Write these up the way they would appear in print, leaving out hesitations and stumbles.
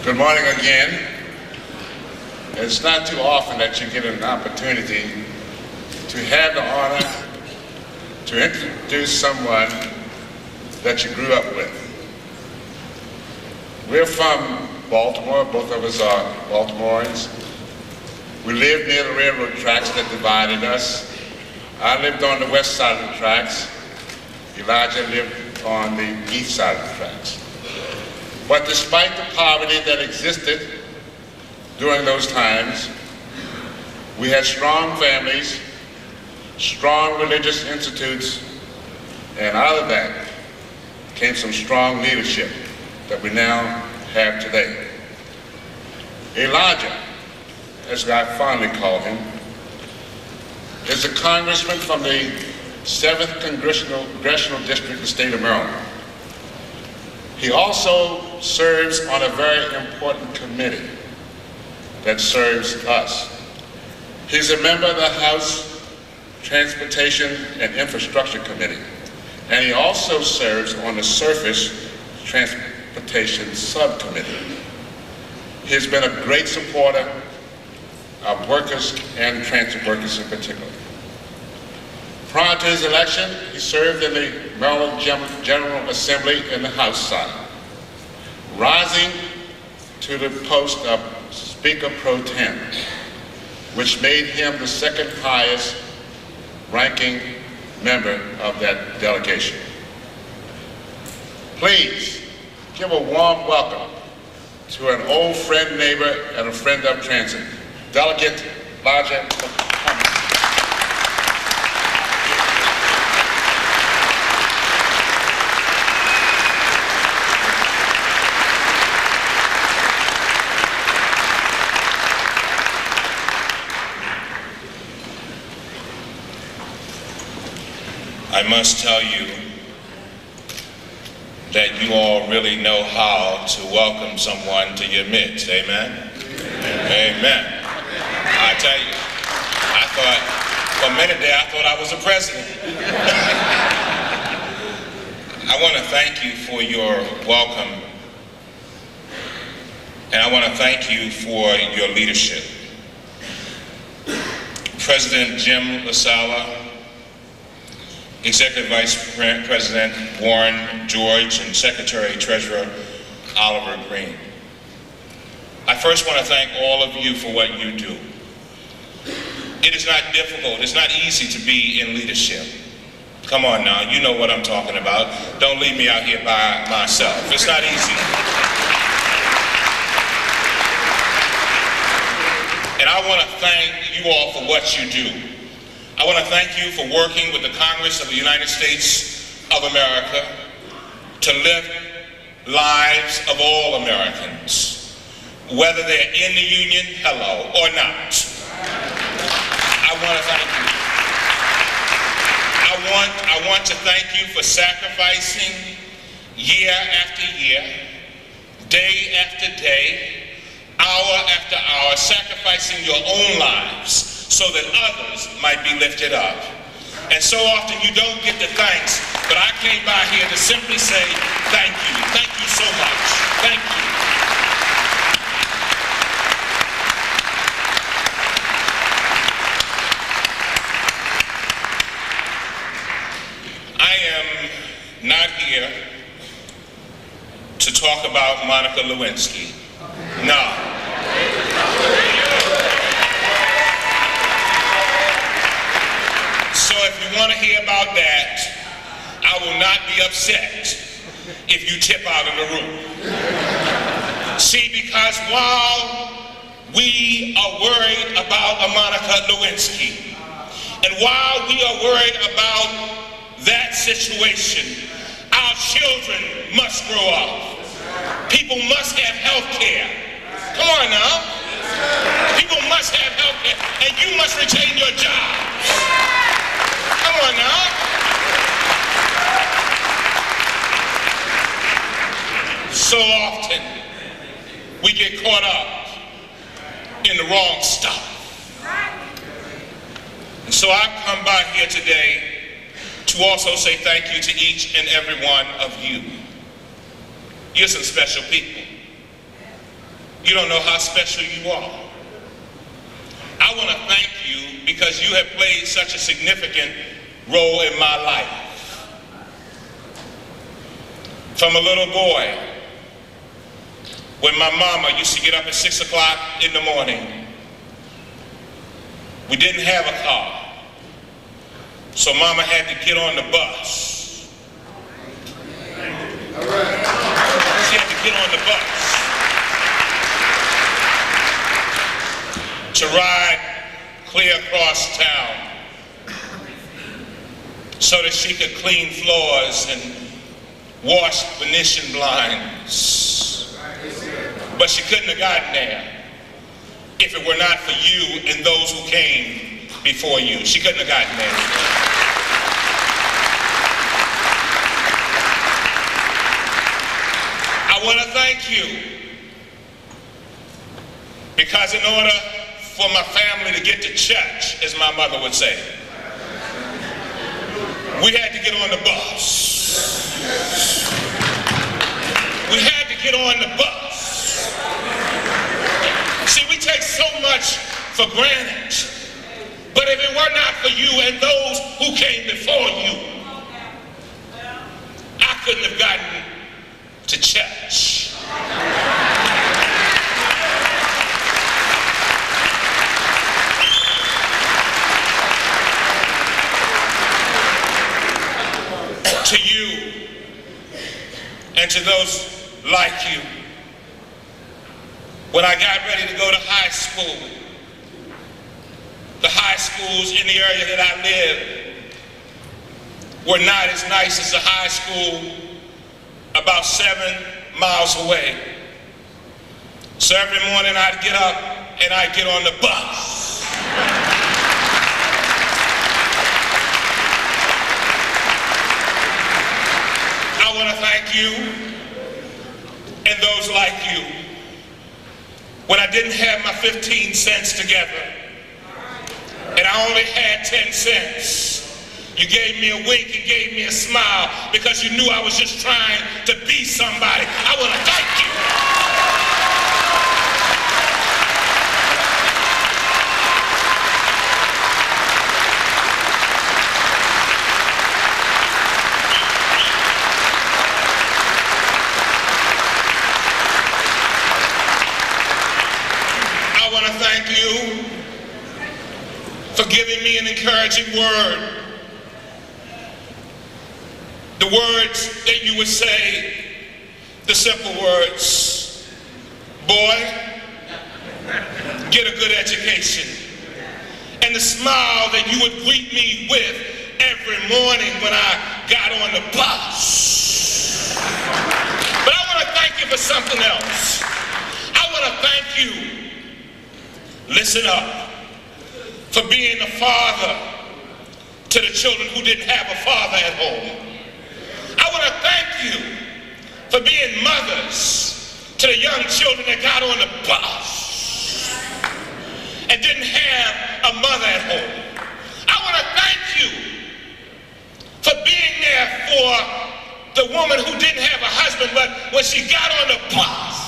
Good morning again. It's not too often that you get an opportunity to have the honor to introduce someone that you grew up with. We're from Baltimore, both of us are Baltimoreans. We lived near the railroad tracks that divided us. I lived on the west side of the tracks. Elijah lived on the east side of the tracks. But despite the poverty that existed during those times, we had strong families, strong religious institutes, and out of that came some strong leadership that we now have today. Elijah, as I fondly call him, is a congressman from the 7th Congressional District of the state of Maryland. He also serves on a very important committee that serves us. He's a member of the House Transportation and Infrastructure Committee, and he also serves on the Surface Transportation Subcommittee. He's been a great supporter of workers and transit workers in particular. Prior to his election, he served in the Maryland General Assembly in the House side, rising to the post of Speaker Pro Tem, which made him the second highest ranking member of that delegation. Please give a warm welcome to an old friend, neighbor, and a friend of transit, Delegate Elijah Cummings. I must tell you that you all really know how to welcome someone to your midst. Amen? Amen. I tell you, I thought, for a minute there, I thought I was a president. I want to thank you for your welcome, and I want to thank you for your leadership. President Jim LaSala, Executive Vice President Warren George, and Secretary Treasurer Oliver Green. I first want to thank all of you for what you do. It is not difficult, it's not easy to be in leadership. Come on now, you know what I'm talking about. Don't leave me out here by myself. It's not easy. And I want to thank you all for what you do. I want to thank you for working with the Congress of the United States of America to lift lives of all Americans, whether they're in the union, hello, or not. I want to thank you. I want to thank you for sacrificing year after year, day after day, hour after hour, sacrificing your own lives so that others might be lifted up. And so often you don't get the thanks, but I came by here to simply say thank you. Thank you so much. Thank you. I am not here to talk about Monica Lewinsky. No. So if you want to hear about that, I will not be upset if you tip out of the room. See, because while we are worried about Monica Lewinsky, and while we are worried about that situation, our children must grow up. People must have health care. Come on now. People must have health care, and you must retain your jobs. Come on now. So often, we get caught up in the wrong stuff. And so I've come by here today to also say thank you to each and every one of you. You're some special people. You don't know how special you are. I want to thank you because you have played such a significant role in my life. From a little boy, when my mama used to get up at 6 o'clock in the morning, we didn't have a car, so mama had to get on the bus. All right. She had to get on the bus to ride clear across town so that she could clean floors and wash Venetian blinds. But she couldn't have gotten there if it were not for you and those who came before you. She couldn't have gotten there. I want to thank you because in order for my family to get to church, as my mother would say, we had to get on the bus. We had to get on the bus. See, we take so much for granted, but if it were not for you and those who came before you, I couldn't have gotten to church. To you and to those like you, when I got ready to go to high school, the high schools in the area that I lived were not as nice as the high school about 7 miles away. So every morning I'd get up and I'd get on the bus. I want to thank you and those like you. When I didn't have my 15 cents together and I only had 10 cents, you gave me a wink and gave me a smile because you knew I was just trying to be somebody. I want to thank you. Thank you for giving me an encouraging word. The words that you would say, the simple words, boy, get a good education. And the smile that you would greet me with every morning when I got on the bus. But I want to thank you for something else. I want to thank you, listen up, for being a father to the children who didn't have a father at home. I want to thank you for being mothers to the young children that got on the bus and didn't have a mother at home. I want to thank you for being there for the woman who didn't have a husband, but when she got on the bus,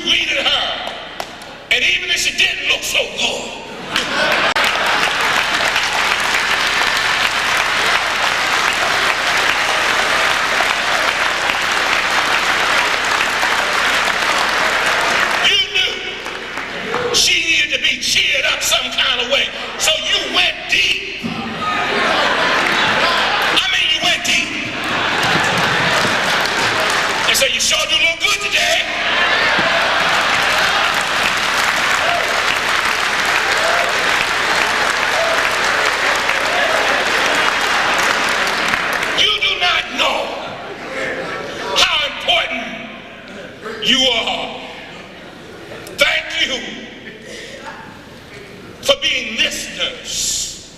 greeted her, and even if she didn't look so good, you knew she needed to be cheered up some kind of way, so you went deep. I mean, you went deep. And so you sure do look good today. You are. Thank you for being listeners.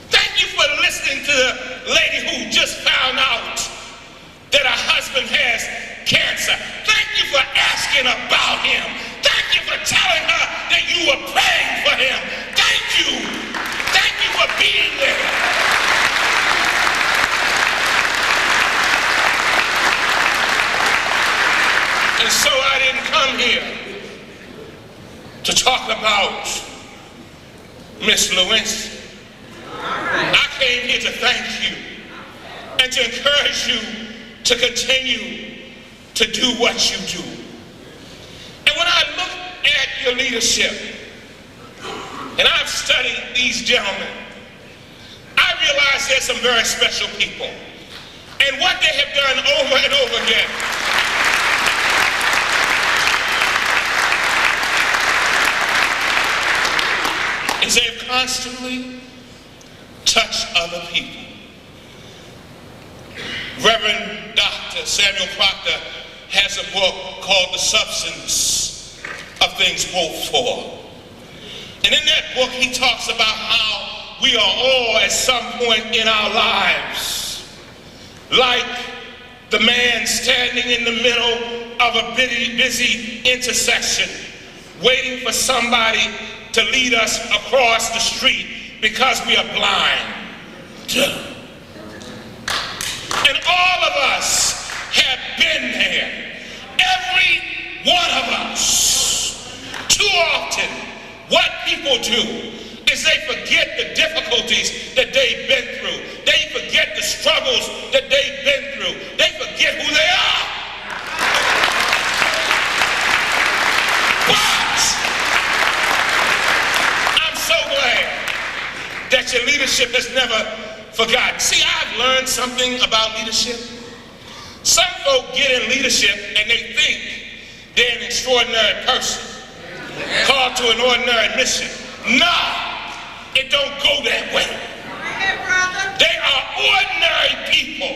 Thank you for listening to the lady who just found out that her husband has cancer. Thank you for asking about him. Thank you for telling her that you were praying for him. Thank you. Thank you for being there. here to talk about Miss Lewinsky. I came here to thank you and to encourage you to continue to do what you do. And when I look at your leadership, and I've studied these gentlemen, I realize there's some very special people. And what they have done over and over again is they've constantly touched other people. Reverend Dr. Samuel Proctor has a book called The Substance of Things Hoped For. And in that book, he talks about how we are all at some point in our lives like the man standing in the middle of a busy intersection, waiting for somebody to lead us across the street because we are blind. And all of us have been there. Every one of us. Too often, what people do is they forget the difficulties that they've been through. They forget the struggles that they've been through. They forget who they are. But I'm so glad that your leadership has never forgotten. See, I've learned something about leadership. Some folk get in leadership and they think they're an extraordinary person, called to an ordinary mission. No, it don't go that way. They are ordinary people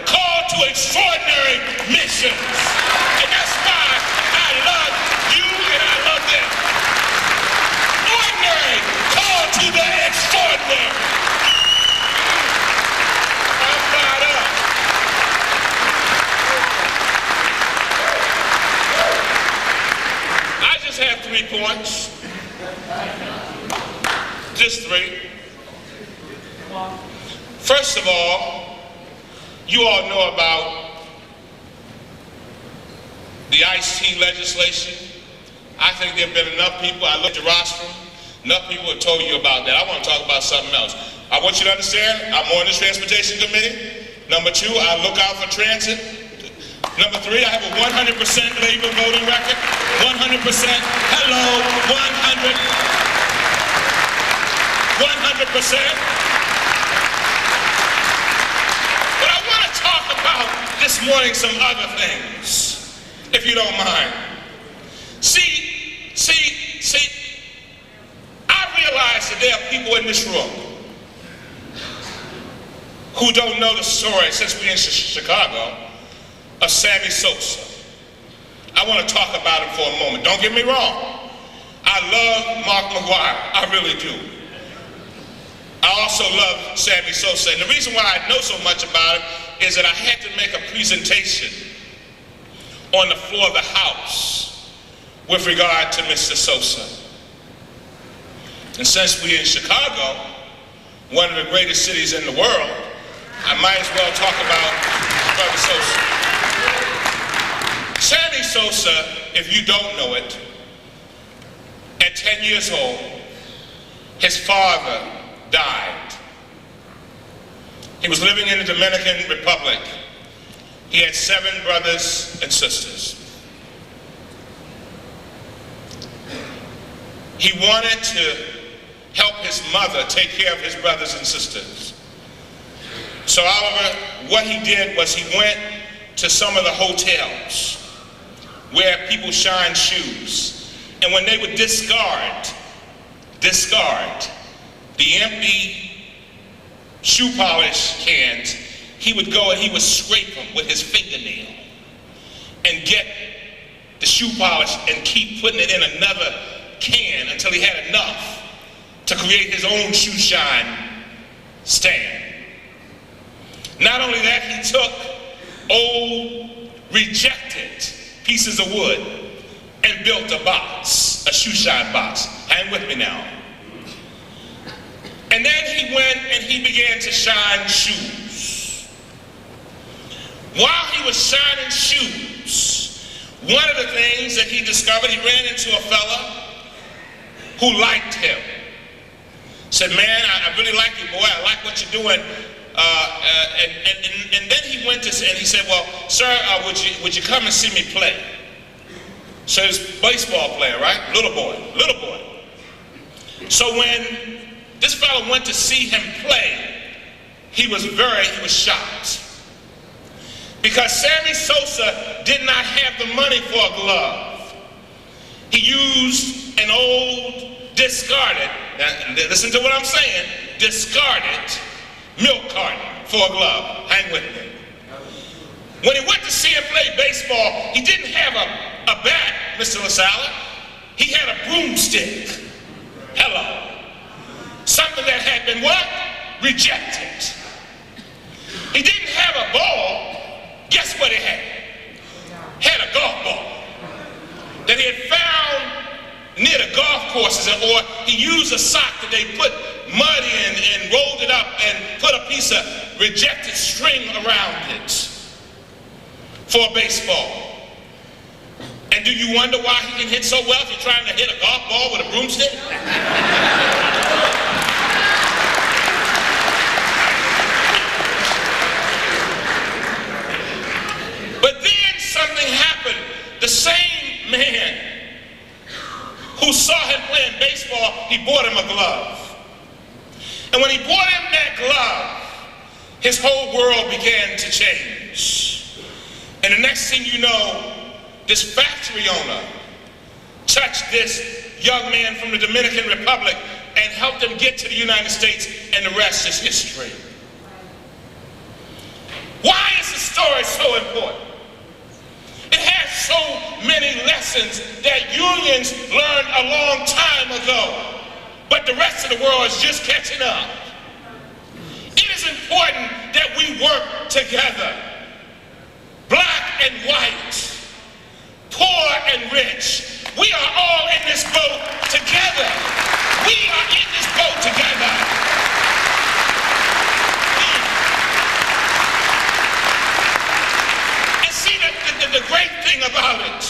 called to extraordinary missions. And that's why I love you and I love them. Ordinary called to the extraordinary. I'm fired up. I just have 3 points. Just 3. First of all, you all know about the iced legislation. I think there have been enough people, I looked at the rostrum, enough people have told you about that. I want to talk about something else. I want you to understand, I'm on the Transportation Committee. Number 2, I look out for transit. Number 3, I have a 100% labor voting record. 100%, hello, 100%. But I want to talk about this morning some other things, if you don't mind. See, I realize that there are people in this room who don't know the story, since we're in Chicago, of Sammy Sosa. I want to talk about him for a moment. Don't get me wrong. I love Mark McGuire. I really do. I also love Sammy Sosa. And the reason why I know so much about him is that I had to make a presentation on the floor of the House with regard to Mr. Sosa. And since we're in Chicago, one of the greatest cities in the world, I might as well talk about Brother Sosa. Sammy Sosa, if you don't know it, at 10 years old, his father died. He was living in the Dominican Republic. He had 7 brothers and sisters. He wanted to help his mother take care of his brothers and sisters. So, Oliver, what he did was he went to some of the hotels where people shine shoes. And when they would discard the empty shoe polish cans, he would go and he would scrape them with his fingernail and get the shoe polish and keep putting it in another can until he had enough to create his own shoe shine stand. Not only that, he took old, rejected pieces of wood and built a box, a shoe shine box. Hang with me now. And then he went and he began to shine shoes. While he was shining shoes, One of the things that he discovered, he ran into a fella who liked him. Said, man, I really like you, boy. I like what you're doing. And then he went to, and he said, well, sir, would you come and see me play? So he's a baseball player, right? Little boy. So when this fellow went to see him play, he was shocked. Because Sammy Sosa did not have the money for a glove. He used an old, discarded, now listen to what I'm saying, discarded milk carton for a glove. Hang with me. When he went to see him play baseball, he didn't have a bat, Mr. LaSalle. He had a broomstick. Hello. Something that had been what? Rejected. He didn't have a ball. Guess what he had? Had a golf ball that he had found near the golf courses, or he used a sock that they put mud in and rolled it up and put a piece of rejected string around it for baseball. And do you wonder why he can hit so well if you're trying to hit a golf ball with a broomstick? But then something happened. The same man who saw him playing baseball, he bought him a glove. And when he bought him that glove, his whole world began to change. And the next thing you know, this factory owner touched this young man from the Dominican Republic and helped him get to the United States, and the rest is history. Why is the story so important? It has so many lessons that unions learned a long time ago, but the rest of the world is just catching up. It is important that we work together, black and white, poor and rich. We are all in this boat together. We are in this boat together. And see, the great thing about it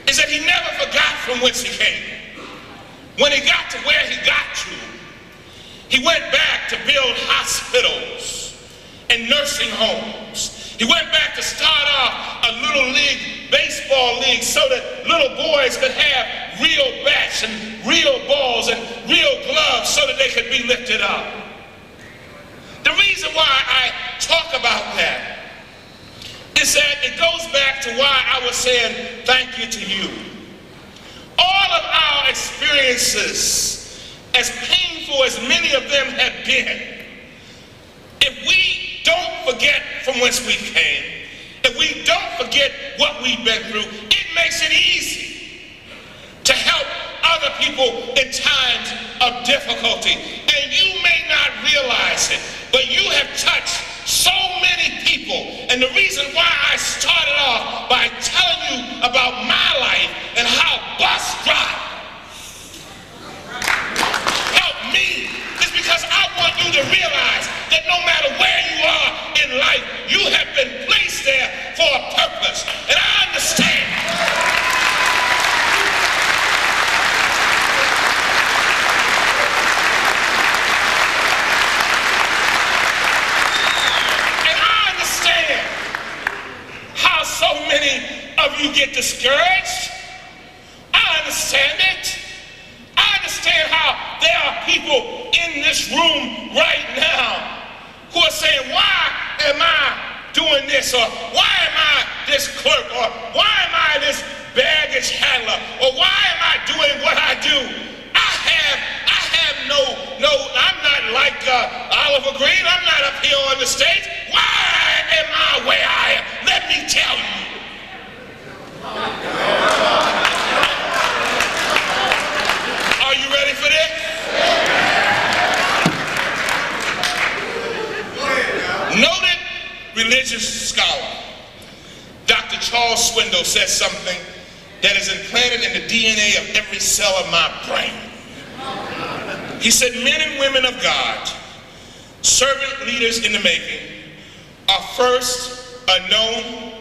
is that he never forgot from whence he came. When he got to where he got to, he went back to build hospitals and nursing homes. He went back to start off a little league, baseball league, so that little boys could have real bats and real balls and real gloves so that they could be lifted up. The reason why I talk about that is that it goes back to why I was saying thank you to you. All of our experiences, as painful as many of them have been, if we don't forget from whence we came, if we don't forget what we've been through, it makes it easy to help other people in times of difficulty. And you may not realize it, but you have touched so many people. And the reason why I started off by telling you about my life and how bus drive helped me is because I want you to realize that no matter where you are in life, you have been placed there for a purpose. And I understand. How so many of you get discouraged. I understand it. I understand how there are people in this room right now who are saying, why am I doing this? Or why am I this clerk? Or why am I this baggage handler? Or why am I doing what I do? I'm not like Oliver Green. I'm not up here on the stage. Why am I where I am? Let me tell you. Are you ready for this? Noted religious scholar Dr. Charles Swindoll says something that is implanted in the DNA of every cell of my brain. He said, men and women of God, servant leaders in the making, are first unknown,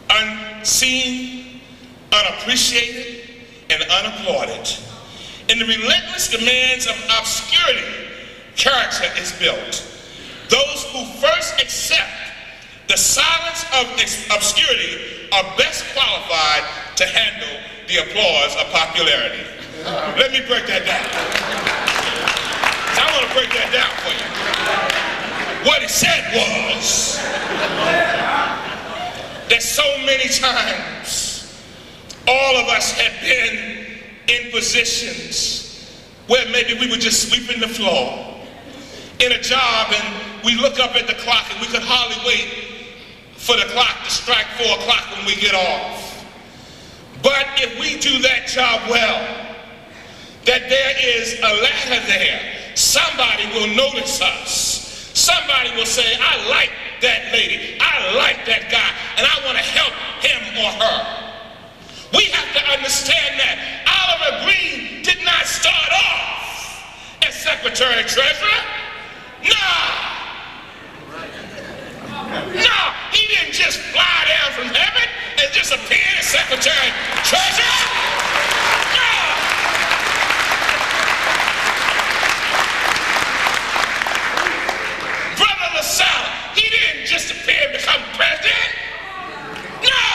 unseen, unappreciated, and unapplauded. In the relentless demands of obscurity, character is built. Those who first accept the silence of obscurity are best qualified to handle the applause of popularity. Let me break that down. I want to break that down for you. What he said was that so many times all of us have been in positions where maybe we were just sweeping the floor in a job, and we look up at the clock and we could hardly wait for the clock to strike 4 o'clock when we get off. But if we do that job well, that there is a ladder there, somebody will notice us. Somebody will say, I like that lady, I like that guy, and I want to help him or her. We have to understand that Oliver Green did not start off as Secretary Treasurer. No, he didn't just fly down from heaven and just appear as Secretary Treasurer. No. Brother LaSalle, he didn't just appear and become president. No.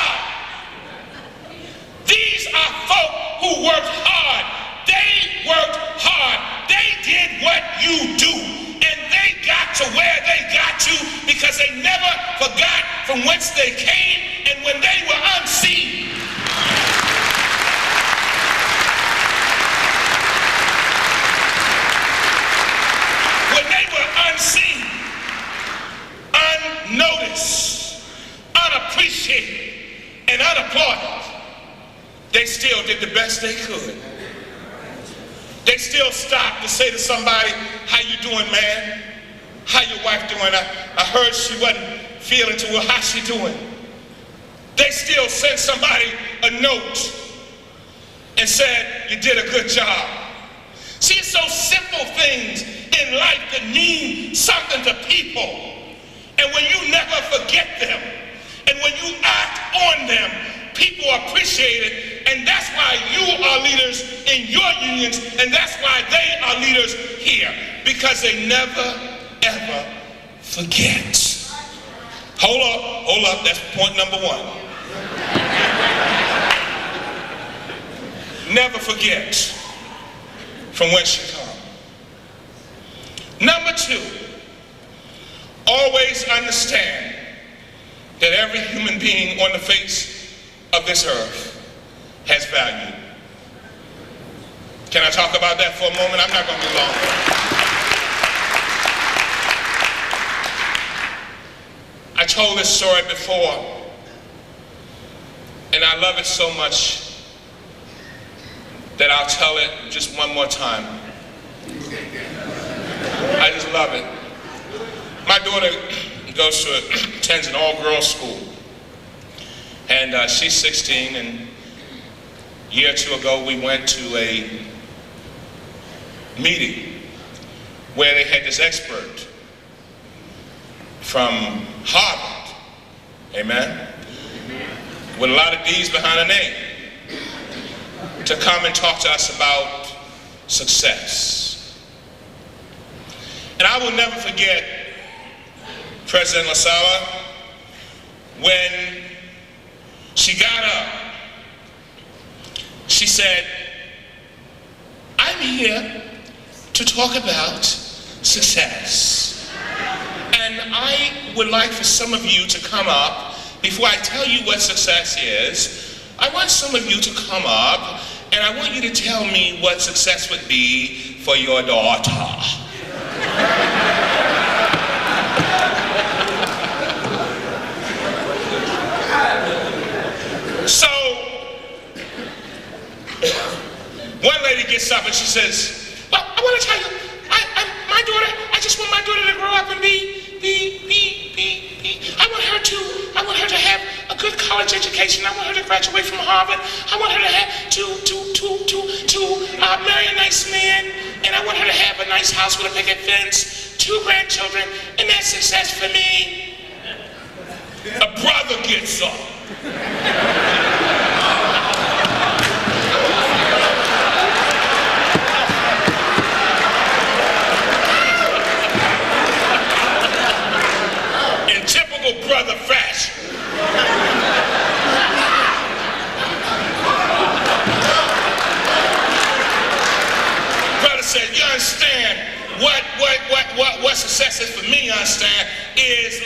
These are folk who worked hard. They worked hard. They did what you do. And they got to where they got to because they never forgot from whence they came and when they were unseen. When they were unseen, unnoticed, unappreciated, and unapplauded, they still did the best they could. They still stopped to say to somebody, how you doing, man? How your wife doing? I heard she wasn't feeling too well. How's she doing? They still sent somebody a note and said, you did a good job. See, it's those simple things in life that mean something to people. And when you never forget them, and when you act on them, people appreciate it. And that's why you are leaders in your unions, and that's why they are leaders here, because they never, ever forget. Hold up, that's point number 1. Never forget from whence you come. Number 2, always understand that every human being on the face of this earth has value. Can I talk about that for a moment? I'm not going to be long. I told this story before, and I love it so much that I'll tell it just one more time. I just love it. My daughter attends an all-girls school, and she's 16, and a year or two ago, we went to a meeting where they had this expert from Harvard, amen, with a lot of D's behind her name, to come and talk to us about success. And I will never forget President LaSala when she got up. She said, I'm here to talk about success. And I would like for some of you to come up. Before I tell you what success is, I want some of you to come up, and I want you to tell me what success would be for your daughter. So, one lady gets up and she says, well, I want to tell you, I just want my daughter to grow up and I want her to have a good college education. I want her to graduate from Harvard. I want her to have marry a nice man, and I want her to have a nice house with a picket fence, 2 grandchildren, and that's success for me. A brother gets up. success for me, understand, is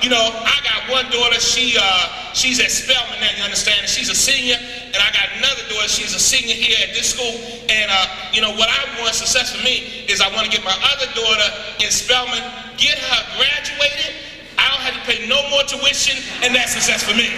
you know, I got one daughter, she's at Spelman now, you understand, and she's a senior, and I got another daughter, she's a senior here at this school, and you know, what I want success for me is I want to get my other daughter in Spelman, get her graduated, I don't have to pay no more tuition, and that's success for me.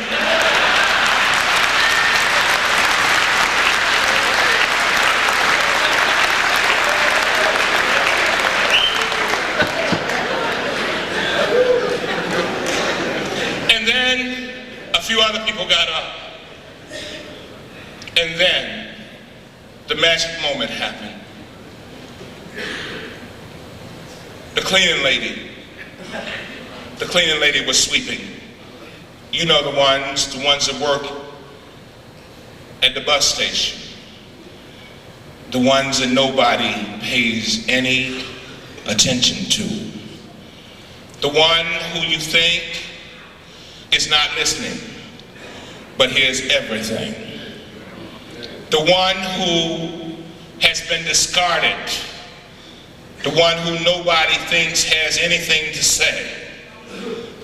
And then a few other people got up. And then the magic moment happened. The cleaning lady was sweeping. You know, the ones that work at the bus station. The ones that nobody pays any attention to. The one who you think is not listening, but hears everything. The one who has been discarded. The one who nobody thinks has anything to say.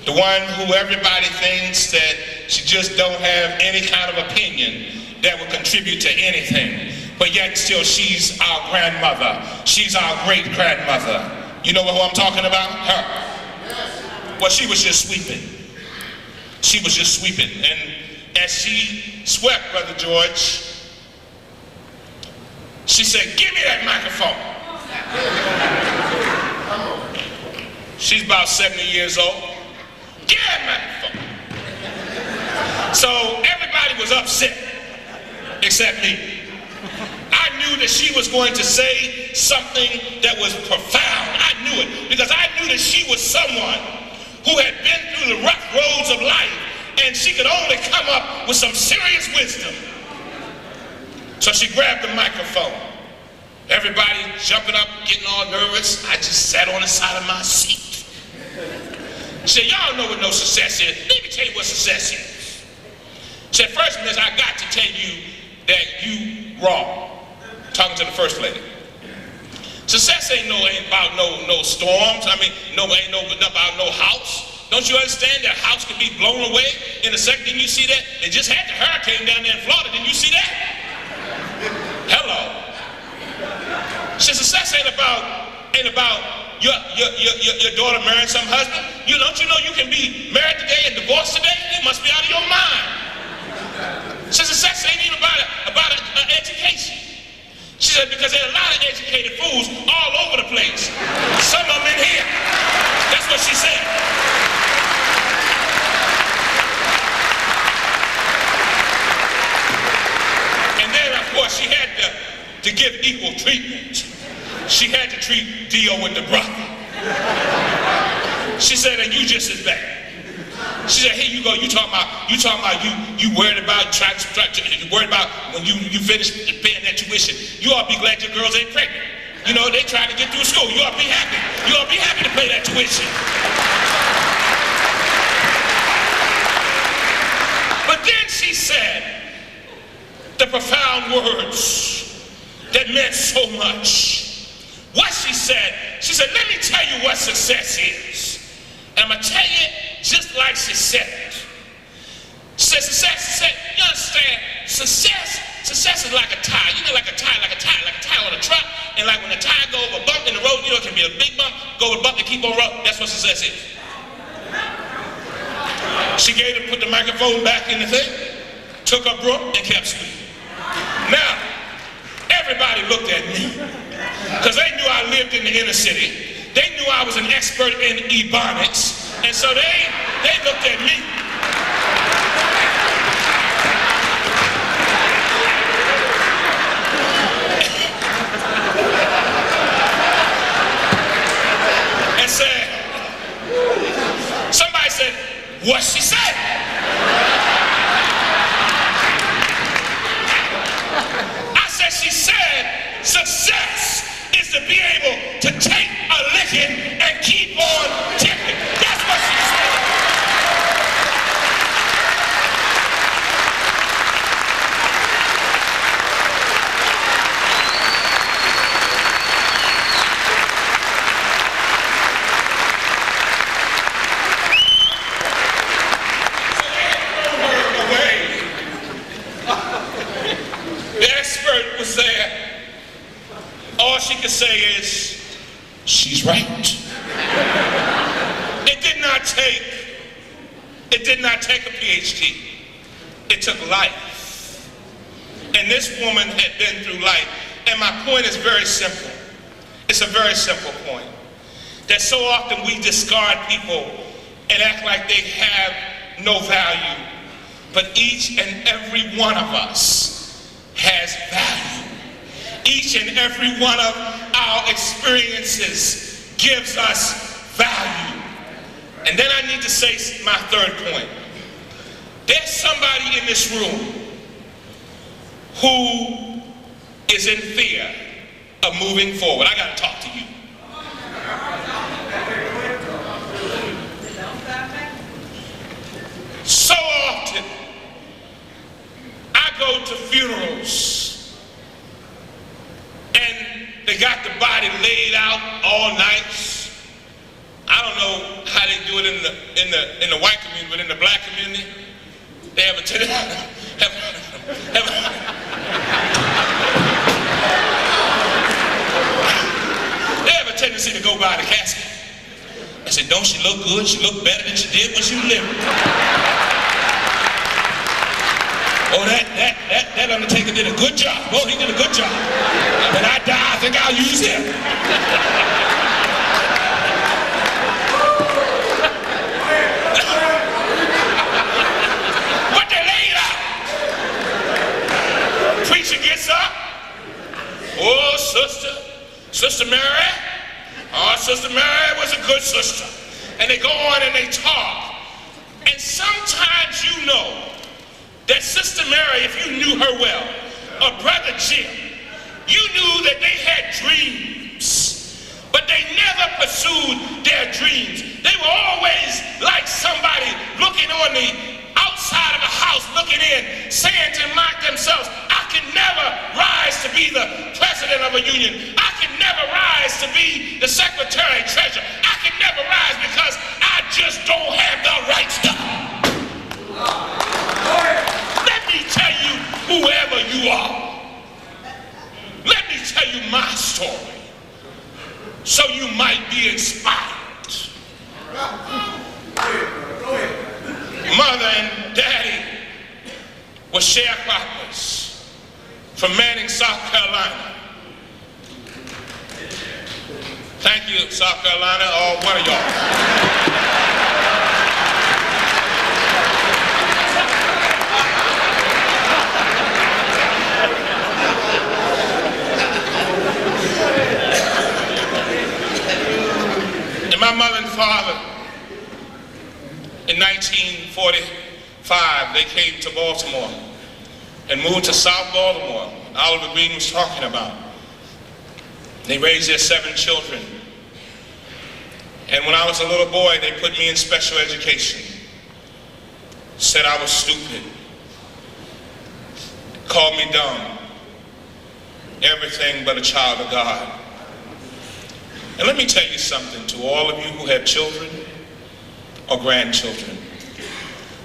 The one who everybody thinks that she just don't have any kind of opinion that will contribute to anything. But yet still she's our grandmother. She's our great-grandmother. You know who I'm talking about? Her. Well, she was just sweeping. She was just sweeping. And as she swept, Brother George, she said, "Give me that microphone." She's about 70 years old. Give that microphone. So everybody was upset, except me. I knew that she was going to say something that was profound. I knew it, because I knew that she was someone who had been through the rough roads of life, and she could only come up with some serious wisdom. So she grabbed the microphone. Everybody jumping up, getting all nervous. I just sat on the side of my seat. She said, "Y'all know what no success is. Let me tell you what success is." She said, "First, miss, I got to tell you that you wrong." Talking to the first lady. Success ain't about no storms. I mean, ain't about no house. Don't you understand that a house can be blown away in a second? Didn't you see that? They just had the hurricane down there in Florida. Didn't you see that? Hello. She said, success ain't about your daughter marrying some husband. Don't you know you can be married today and divorced today? You must be out of your mind. She said, success ain't even about education. She said, because there are a lot of educated fools all over the place. Some of them in here. That's what she said. And then, of course, she had to give equal treatment. She had to treat Dio with the brother. She said, and you just as bad. She said, here you go, you talking about you worried about you worried about when you finish paying that tuition. You ought to be glad your girls ain't pregnant. You know, they trying to get through school. You ought to be happy. You ought to be happy to pay that tuition. But then she said the profound words that meant so much. What she said, let me tell you what success is. And I'm going to tell you just like she said it. She said, you understand, success is like a tire. You know, like a tire on a truck. And like when the tire go over a bump in the road, you know, it can be a big bump, go over a bump and keep on rolling. That's what success is. She put the microphone back in the thing, took her broom and kept sweeping. Now, everybody looked at me, because they knew I lived in the inner city. They knew I was an expert in ebonics, and so they looked at me. And said, somebody said, what she said? She said success is to be able to take a licking and keep on tipping. That's what she said. was there, all she could say is, she's right. It did not take a PhD. It took life. And this woman had been through life. And my point is very simple. It's a very simple point. That so often we discard people and act like they have no value. But each and every one of us has value. Each and every one of our experiences gives us value. And then I need to say my third point. There's somebody in this room who is in fear of moving forward. I got to talk to you. So often, I go to funerals and they got the body laid out all night. I don't know how they do it in the white community, but in the black community, they have a tendency to go by the casket. I said, don't she look good? She look better than she did when she was living. Oh, that undertaker did a good job. Oh, he did a good job. When I die, I think I'll use him. But they laid out. Preacher gets up. Oh, Sister Mary. Oh, Sister Mary was a good sister. And they go on and they talk. And sometimes you know that Sister Mary, if you knew her well, or Brother Jim, you knew that they had dreams, but they never pursued their dreams. They were always like somebody looking on the outside of the house, looking in, saying to themselves, I can never rise to be the president of a union. I can never rise to be the secretary treasurer. I can never rise because I just don't have the right stuff. Let me tell you, whoever you are, let me tell you my story so you might be inspired. Mother and Daddy were sharecroppers from Manning, South Carolina. Thank you, South Carolina, or one of y'all. And my mother and father, in 1945, they came to Baltimore and moved to South Baltimore. Oliver Green was talking about. They raised their 7 children. And when I was a little boy, they put me in special education. Said I was stupid. Called me dumb. Everything but a child of God. And let me tell you something to all of you who have children or grandchildren.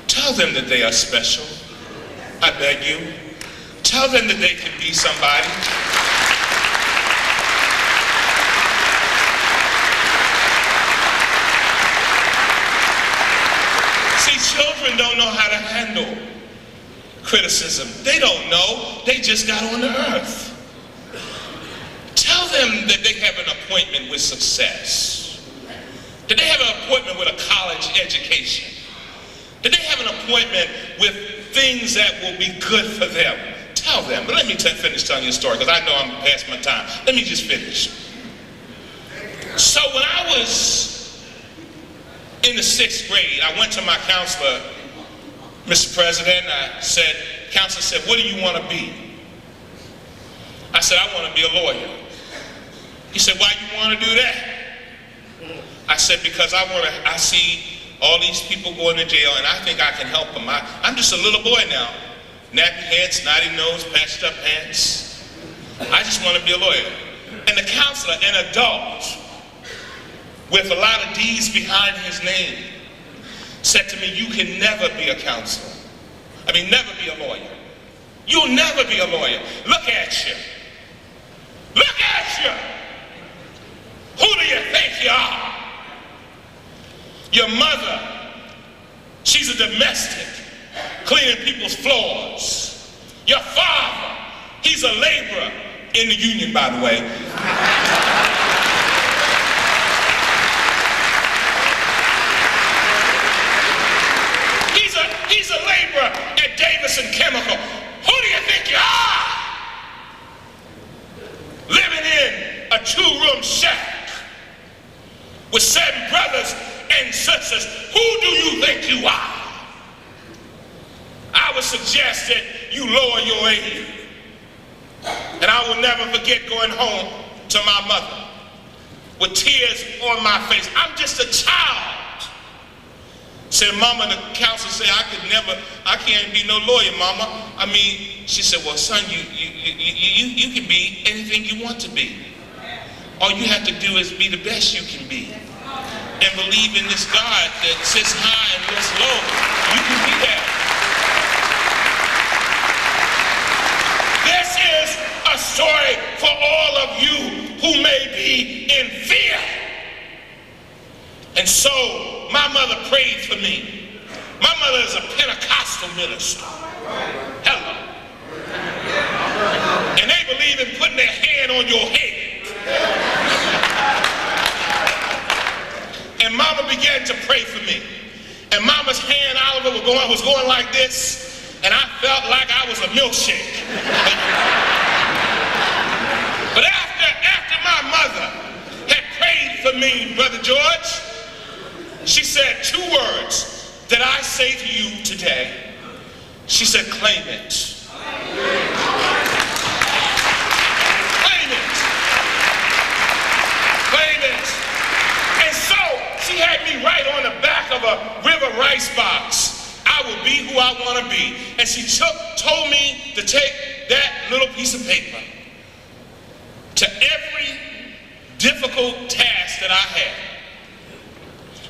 Tell them that they are special. I beg you. Tell them that they can be somebody. See, children don't know how to handle criticism. They don't know. They just got on the earth. Tell them that they have an appointment with success. That they have an appointment with a college education. That they have an appointment with things that will be good for them. Tell them. But let me finish telling you a story, because I know I'm past my time. Let me just finish. So when I was in the 6th grade, I went to my counselor, Mr. President, I said, counselor said, what do you want to be? I said, I want to be a lawyer. He said, why you want to do that? I said, because I see all these people going to jail and I think I can help them. I'm just a little boy now. Nappy head, snotty nose, patched up pants. I just want to be a lawyer. And the counselor, an adult, with a lot of D's behind his name, said to me, you can never be a counselor. I mean, never be a lawyer. You'll never be a lawyer. Look at you. Look at you. Who do you think you are? Your mother, she's a domestic, cleaning people's floors. Your father, he's a laborer in the union, by the way. He's a laborer at Davison Chemical. Who do you think you are? Living in a two-room shack with 7 brothers and sisters. Who do you think you are? I would suggest that you lower your aim. And I will never forget going home to my mother with tears on my face. I'm just a child. Said, Mama, the counselor said I can't be no lawyer, Mama. I mean, she said, well, son, you can be anything you want to be. All you have to do is be the best you can be. And believe in this God that sits high and looks low. You can be that. This is a story for all of you who may be in fear. And so my mother prayed for me. My mother is a Pentecostal minister. Hello. And they believe in putting their hand on your head. And Mama began to pray for me. And Mama's hand, Oliver, was going like this. And I felt like I was a milkshake. But after my mother had prayed for me, Brother George, she said 2 words that I say to you today. She said, claim it. Claim it. Claim it. And so she had me write on the back of a river rice box, I will be who I want to be. And she told me to take that little piece of paper to every difficult task that I had.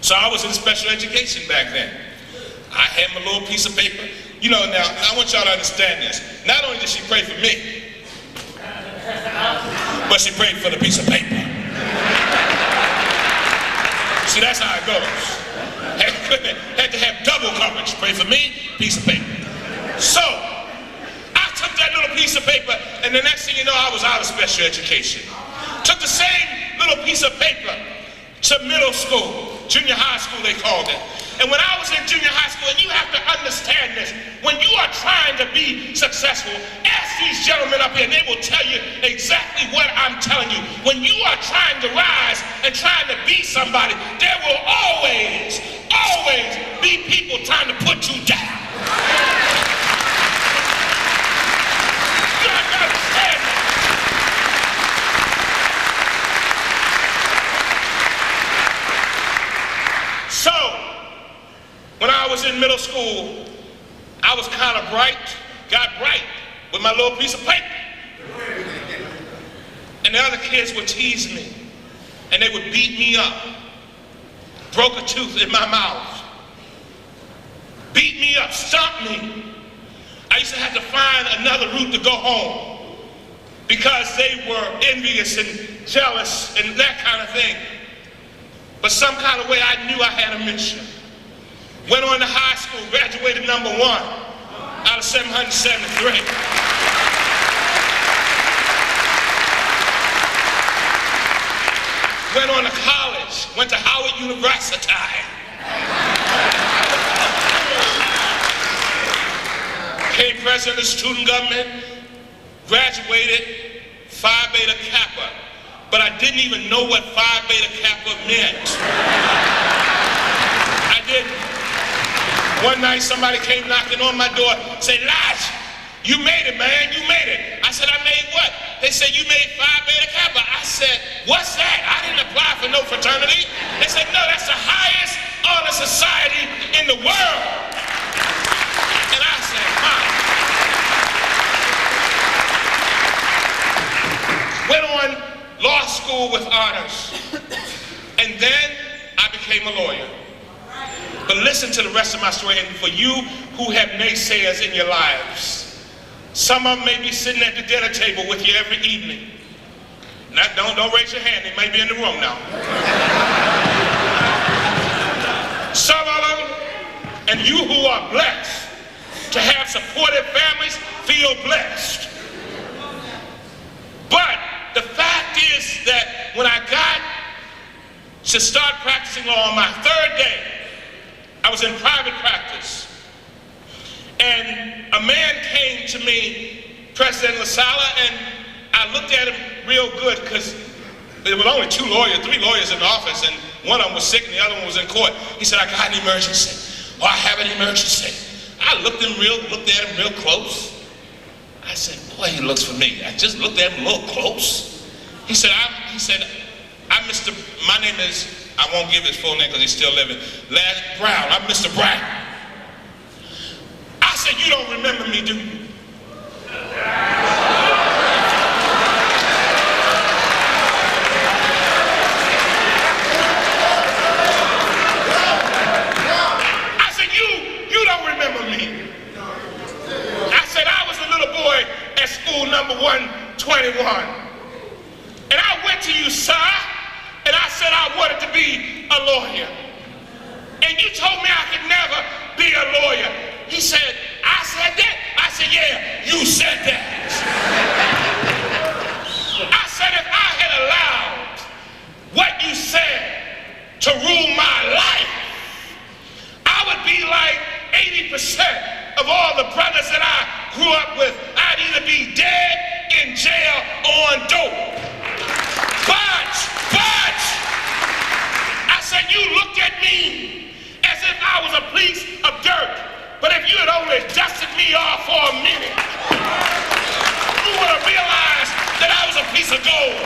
So I was in special education back then. I had my little piece of paper. You know, now, I want y'all to understand this. Not only did she pray for me, but she prayed for the piece of paper. See, that's how it goes. Had to have double coverage. Pray for me, piece of paper. So, I took that little piece of paper, and the next thing you know, I was out of special education. Took the same little piece of paper to middle school, junior high school they called it. And when I was in junior high school, and you have to understand this, when you are trying to be successful, ask these gentlemen up here, and they will tell you exactly what I'm telling you. When you are trying to rise and trying to be somebody, there will always be people trying to put you down. You have to understand that. So, when I was in middle school, I was kind of got bright with my little piece of paper. And the other kids would tease me, and they would beat me up. Broke a tooth in my mouth. Beat me up, stomp me. I used to have to find another route to go home because they were envious and jealous and that kind of thing. But some kind of way I knew I had a mission. Went on to high school, graduated #1 out of 773. Went on to college, went to Howard University. Became president of the student government, graduated Phi Beta Kappa. But I didn't even know what Phi Beta Kappa meant. I didn't. One night somebody came knocking on my door, said, Lodge, you made it, man, you made it. I said, I made what? They said, you made Phi Beta Kappa. I said, what's that? I didn't apply for no fraternity. They said, no, that's the highest honor society in the world. And I said, Went on law school with honors. And then I became a lawyer. But listen to the rest of my story. And for you who have naysayers in your lives, Some of them may be sitting at the dinner table with you every evening. Don't raise your hand, they may be in the room now. Some of them, and you who are blessed to have supportive families, feel blessed. But the fact is that when I got to start practicing law on my third day, I was in private practice. And a man came to me, President LaSala, and I looked at him real good because there were only three lawyers in the office, and one of them was sick and the other one was in court. He said, I got an emergency. Oh, I have an emergency. I looked at him real close. I said, boy, he looks familiar. I just looked at him a little close. He said, my name is, I won't give his full name because he's still living, Brown. I'm Mr. Brown. I said, you don't remember me, do you? I said, you don't remember me. I said, I was a little boy at school number 121. And I went to you, sir, and I said I wanted to be a lawyer. And you told me I could never be a lawyer. He said, I said that? I said, yeah, you said that. I said, if I had allowed what you said to rule my life, I would be like 80% of all the brothers that I grew up with. I'd either be dead, in jail, or on dope. But, I said, you looked at me as if I was a piece of dirt. But if you had only dusted me off for a minute, you would have realized that I was a piece of gold.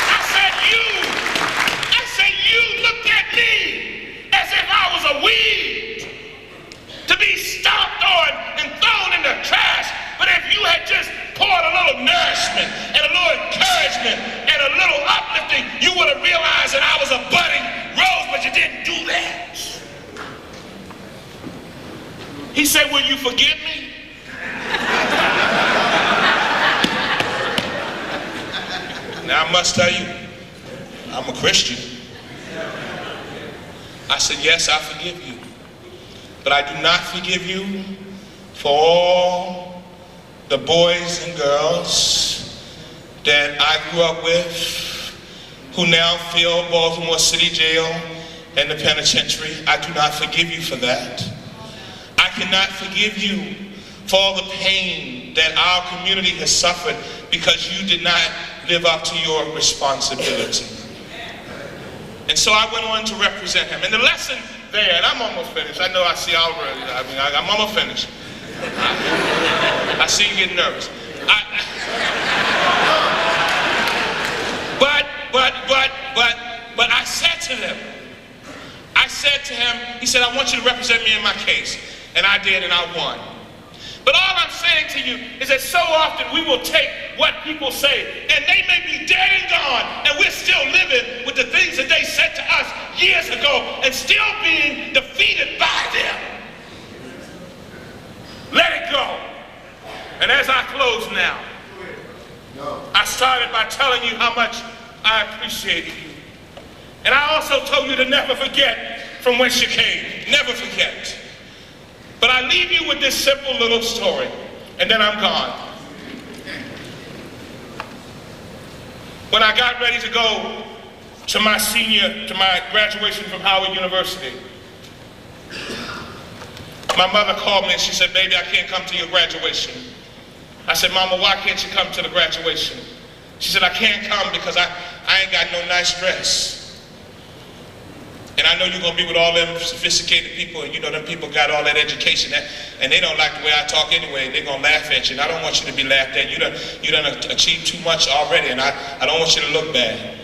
I said, you looked at me as if I was a weed to be stomped on and thrown in the trash. But if you had just poured a little nourishment and a little encouragement and a little uplifting, you would have realized that I was a budding rose, but you didn't do that. He said, will you forgive me? Now I must tell you, I'm a Christian. I said, yes, I forgive you. But I do not forgive you for all the boys and girls that I grew up with who now fill Baltimore City Jail and the penitentiary. I do not forgive you for that. I cannot forgive you for all the pain that our community has suffered because you did not live up to your responsibility. And so I went on to represent him. And the lesson there, and I'm almost finished. I know I see already. I'm almost finished. I see you getting nervous. But I said to him, he said, I want you to represent me in my case. And I did, and I won. But all I'm saying to you is that so often we will take what people say, and they may be dead and gone, and we're still living with the things that they said to us years ago, and still being defeated by them. Let it go. And as I close now, I started by telling you how much I appreciated you. And I also told you to never forget from whence you came. Never forget. But I leave you with this simple little story, and then I'm gone. When I got ready to go to my graduation from Howard University, my mother called me and she said, baby, I can't come to your graduation. I said, Mama, why can't you come to the graduation? She said, I can't come because I ain't got no nice dress. And I know you're going to be with all them sophisticated people, and you know them people got all that education, and they don't like the way I talk anyway, and they're going to laugh at you, and I don't want you to be laughed at. You done achieved too much already, and I don't want you to look bad.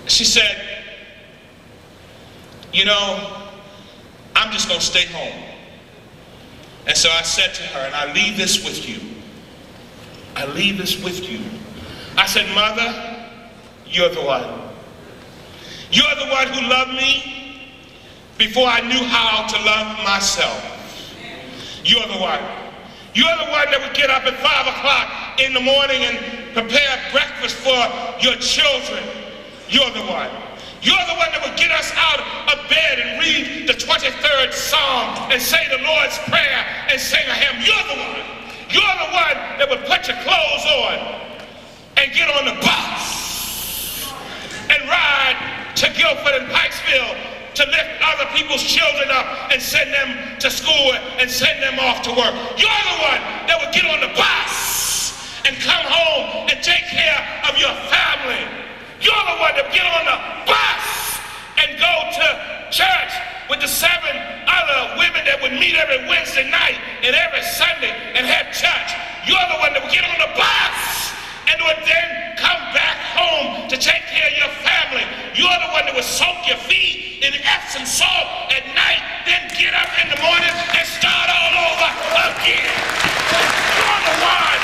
She said, you know, I'm just going to stay home. And so I said to her, and I leave this with you. I leave this with you. I said, Mother, you're the one. You're the one who loved me before I knew how to love myself. You're the one. You're the one that would get up at 5 o'clock in the morning and prepare breakfast for your children. You're the one. You're the one that would get us out of bed and read the 23rd Psalm and say the Lord's Prayer and sing a hymn. You're the one. You're the one that would put your clothes on and get on the bus and ride to Guilford and Pikesville to lift other people's children up and send them to school and send them off to work. You're the one that would get on the bus and come home and take care of your family. You're the one that would get on the bus and go to church with the 7 other women that would meet every Wednesday night and every Sunday and have church. You're the one that would get on the bus and would then come back home to take care of your family. You're the one that would soak your feet in Epsom salt at night, then get up in the morning and start all over again. You're the one.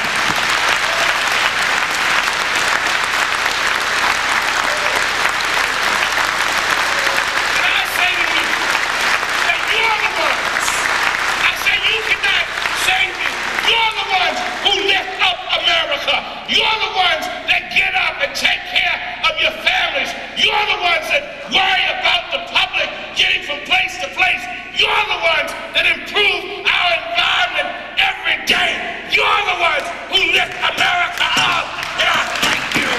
And I say to you that you're the ones. I say you cannot save me. You're the ones who lift up America. You're the ones that get up and take care of your families. You're the ones that worry about the public getting from place to place. You're the ones that improve our environment every day. You're the ones who lift America up. And I thank you.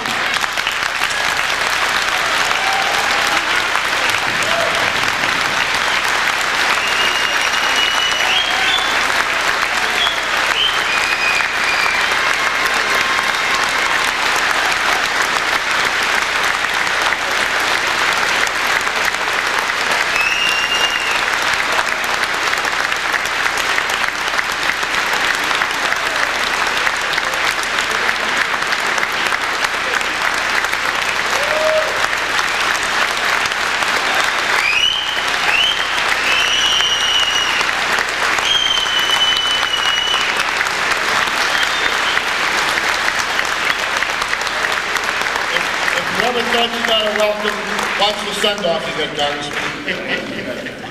Thought you got a welcome, watch the send-off you get done.